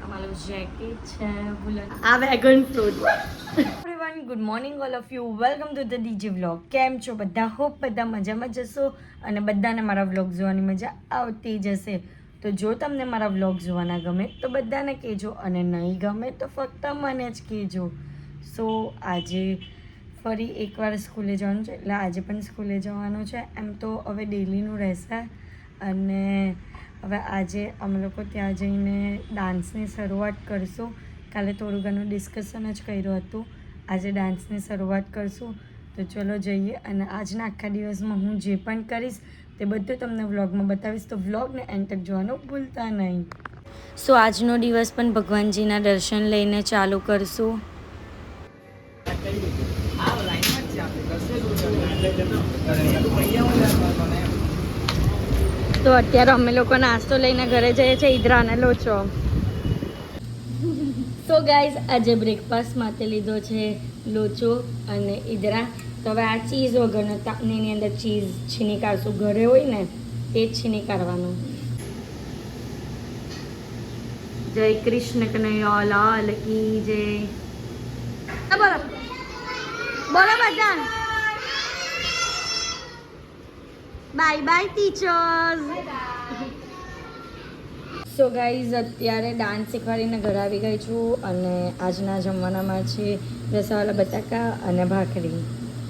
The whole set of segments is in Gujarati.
અમારું જેકેટ છે આ vegan fruit everyone good morning all of you welcome to the DG vlog. કેમ છો બધા? હોપ બધા મજામાં જશો અને બધાને મારા વ્લોગ જોવાની મજા આવતી જશે. તો જો તમને મારા વ્લોગ જોવાના ગમે તો બધાને કહેજો અને નહીં ગમે તો ફક્ત મને જ કહેજો. સો આજે ફરી એકવાર સ્કૂલે જવાનું છે, એટલે આજે પણ સ્કૂલે જવાનું છે. એમ તો હવે ડેલીનું રહેશે અને હવે આજે અમે લોકો ત્યાં જઈને ડાન્સની શરૂઆત કરશું. કાલે થોડું ઘણું ડિસ્કશન જ કર્યું હતું, આજે ડાન્સની શરૂઆત કરશું. તો ચલો જઈએ અને આજના આખા દિવસમાં હું જે પણ કરીશ તે બધું તમને વ્લોગમાં બતાવીશ. તો વ્લોગને એન્ડ તક જોવાનું ભૂલતા નહીં. સો આજનો દિવસ પણ ભગવાનજીના દર્શન લઈને ચાલુ કરશું. તો અત્યારે અમે લોકો નાસ્તો લઈને ઘરે જઈએ છીએ, ઈદરા અને લોચો. તો ગાઈઝ આજે બ્રેકફાસ્ટ માટે લીધો છે લોચો અને ઈદરા. તો હવે આ ચીઝ વગરનો તાપની અંદર ચીઝ છીની કાઢશું. ઘરે હોય ને એ જ છીની કાઢવાનું. જય કૃષ્ણ કનૈયા લાલ કી જય. બોલો બોલો બધા. Bye bye teachers. So guys અત્યારે ડાન્સ શીખવાડીને ઘરે આવી ગઈ છું અને આજના જમવાનામાં છે રસાવાલા બટાકા અને ભાખરી.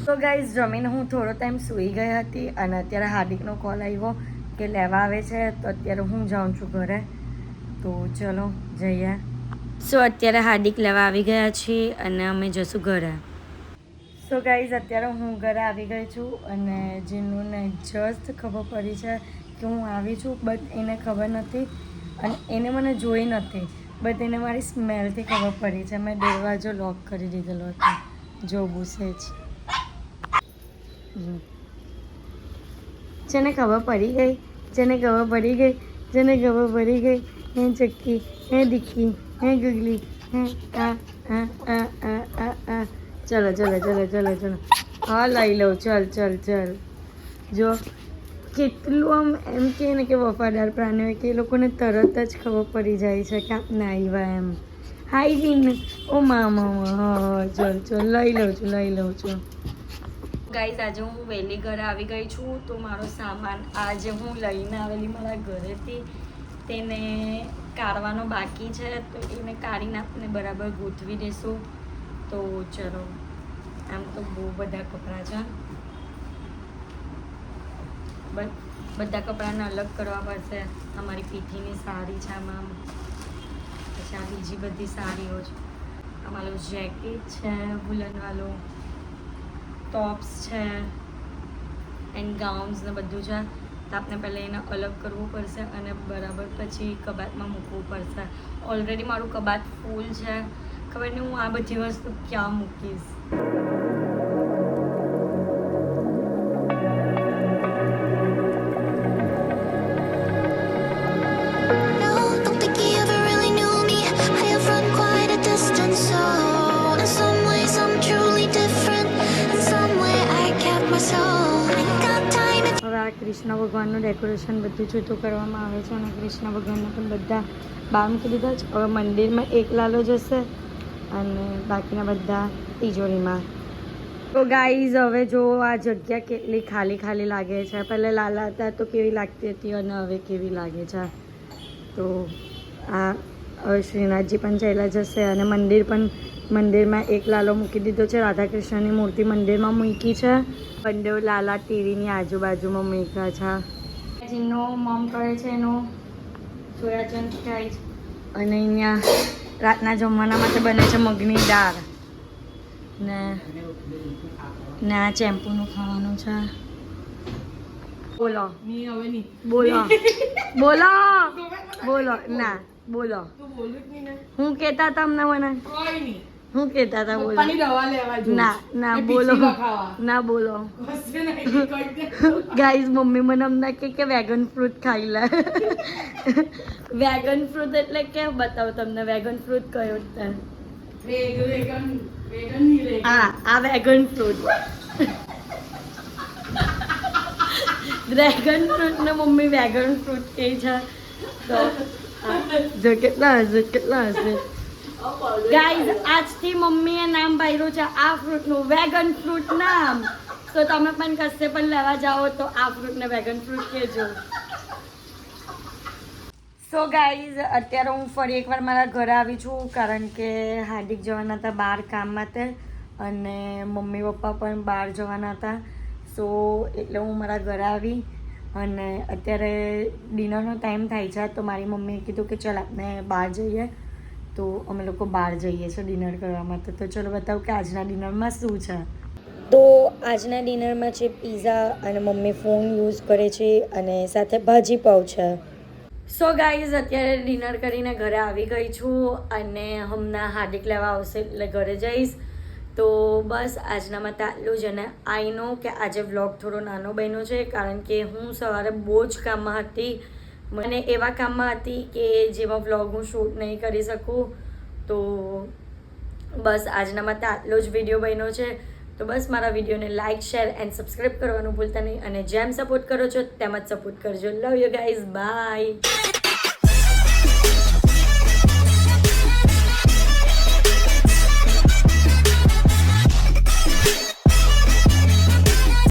તો ગાઈઝ જમીને હું થોડો ટાઈમ સૂઈ ગઈ હતી અને અત્યારે હાર્દિકનો કોલ આવ્યો કે લેવા આવે છે. તો અત્યારે હું જાઉં છું ઘરે. તો ચલો જઈએ. સો અત્યારે હાર્દિક લેવા આવી ગયા છીએ અને અમે જશું ઘરે. સો ગાઈઝ અત્યારે હું ઘરે આવી ગઈ છું અને જીનુને જસ્ટ ખબર પડી છે કે હું આવી છું, બટ એને ખબર નથી અને એને મને જોઈ નથી, બટ એને મારી સ્મેલથી ખબર પડી છે. મેં દરવાજો લોક કરી દીધેલો હતો. જો બુસે જ જેને ખબર પડી ગઈ, જેને ખબર પડી ગઈ, જેને ખબર પડી ગઈ. હે ચક્કી, હે દીકી, હે ગુગલી, હે આ આ આ આ આ આ. ચલો ચલો ચલો ચલો ચલો. હા લઈ લઉં. ચલ ચલ ચલ. જો કેટલું આમ એમ કહે ને કે વફાદાર પ્રાણી હોય કે એ લોકોને તરત જ ખબર પડી જાય છે કે આપણે આવ્યા એમ. હાઈ જીન. ઓ મામા. હા ચલ ચલ લઈ લઉં છું લઈ લઉં છું. ગાઈઝ આજે હું વહેલી ઘરે આવી ગઈ છું. તો મારો સામાન આજે હું લઈને આવેલી મારા ઘરેથી તેને કાઢવાનો બાકી છે. તો એને કાઢીને આપણે બરાબર ગોઠવી દઈશું. તો ચલો. આમ તો બહુ બધા કપડાં છે, બધા કપડાને અલગ કરવા પડશે. અમારી પીઠીની સાડી છે આમાં, પછી આ બીજી બધી સાડીઓ છે. અમારું જેકેટ છે વુલનવાળું, ટોપ્સ છે એન્ડ ગાઉન્સ ને બધું છે. તો આપણે પહેલાં એને અલગ કરવું પડશે અને બરાબર પછી કબાટમાં મૂકવું પડશે. ઓલરેડી મારું કબાટ ફૂલ છે. ખબર નહીં હું આ બધી વસ્તુ ક્યાં મૂકીશ. કૃષ્ણ ભગવાનનું ડેકોરેશન બધું જુદું કરવામાં આવે છે અને કૃષ્ણ ભગવાનને પણ બધા બહાર મૂકી દીધા છે. હવે મંદિરમાં એક લાલો જશે અને બાકીના બધા તિજોરીમાં. તો ગાઈઝ હવે જો આ જગ્યા કેટલી ખાલી ખાલી લાગે છે. પહેલાં લાલા હતા તો કેવી લાગતી હતી અને હવે કેવી લાગે છે. તો આ હવે શ્રીનાથજી પણ ચાલ્યા જશે અને મંદિરમાં એક લાલો મૂકી દીધો છે. રાધા કૃષ્ણની મૂર્તિ મંદિરમાં મૂકી છે. બંને લાલા ટીવીની આજુબાજુમાં મૂક્યા છે. જેનો મમ કરે છે એનો સોયાચંદ ખાય છે અને અહીંયા રાતના જમવાના માટે બને છે મગની દાળ ને આ ચેમ્પુનું ખાવાનું છે. બોલો બોલો બોલો બોલો ના બોલો. હું કહેતા તમને મને હું કહેતા હતા બોલો. ના ના બોલો ના બોલો. ગાઈઝ મમ્મી મને હમણાં કે વેગન ફ્રૂટ ખાઈ લે. વેગન ફ્રૂટ એટલે કેમ બતાવું તમને? વેગન ફ્રૂટ કયો છે? હા આ વેગન ફ્રૂટ. ડ્રેગન ફ્રૂટ ને મમ્મી વેગન ફ્રૂટ કહે છે. તો જો કેટલા હશે ગાઈઝ, આજથી મમ્મીએ નામ પાડ્યું છે આ ફ્રૂટનું, વેગન ફ્રૂટ નામ. તો તમે પણ કશે પણ લેવા જાઓ તો આ ફ્રૂટને વેગન ફ્રૂટ કહેજો. સો ગાઈઝ, અત્યારે હું ફરી એકવાર મારા ઘરે આવી છું, કારણ કે હાર્દિક જવાના હતા બહાર કામ માટે અને મમ્મી પપ્પા પણ બહાર જવાના હતા. સો એટલે હું મારા ઘરે આવી અને અત્યારે ડિનરનો ટાઈમ થાય છે. તો મારી મમ્મીએ કીધું કે ચાલ આપણે બહાર જઈએ. તો અમે લોકો બહાર જઈએ છીએ ડિનર કરવા માટે. તો ચલો બતાવું કે આજના ડિનરમાં શું છે. તો આજના ડિનરમાં છે પીઝા અને મમ્મી ફોન યુઝ કરે છે અને સાથે ભાજી પાવ છે. સો ગાઈઝ, અત્યારે ડિનર કરીને ઘરે આવી ગઈ છું અને હમણાં હાર્દિક લેવા આવશે એટલે ઘરે જઈશ. તો બસ આજના માટે આટલું જ. અને આઈ નો કે આજે વ્લોગ થોડો નાનો બન્યો છે, કારણ કે હું સવારે બહુ જ કામમાં હતી. મને એવા કામમાં હતી કે જેમાં વ્લોગ હું શૂટ નહીં કરી શકું. તો બસ આજના માટે આટલો જ વિડીયો બન્યો છે. તો બસ મારા વિડીયોને લાઇક, શેર એન્ડ સબસ્ક્રાઈબ કરવાનું ભૂલતા નહીં. અને જેમ સપોર્ટ કરો છો તેમ જ સપોર્ટ કરજો. Love you guys, by.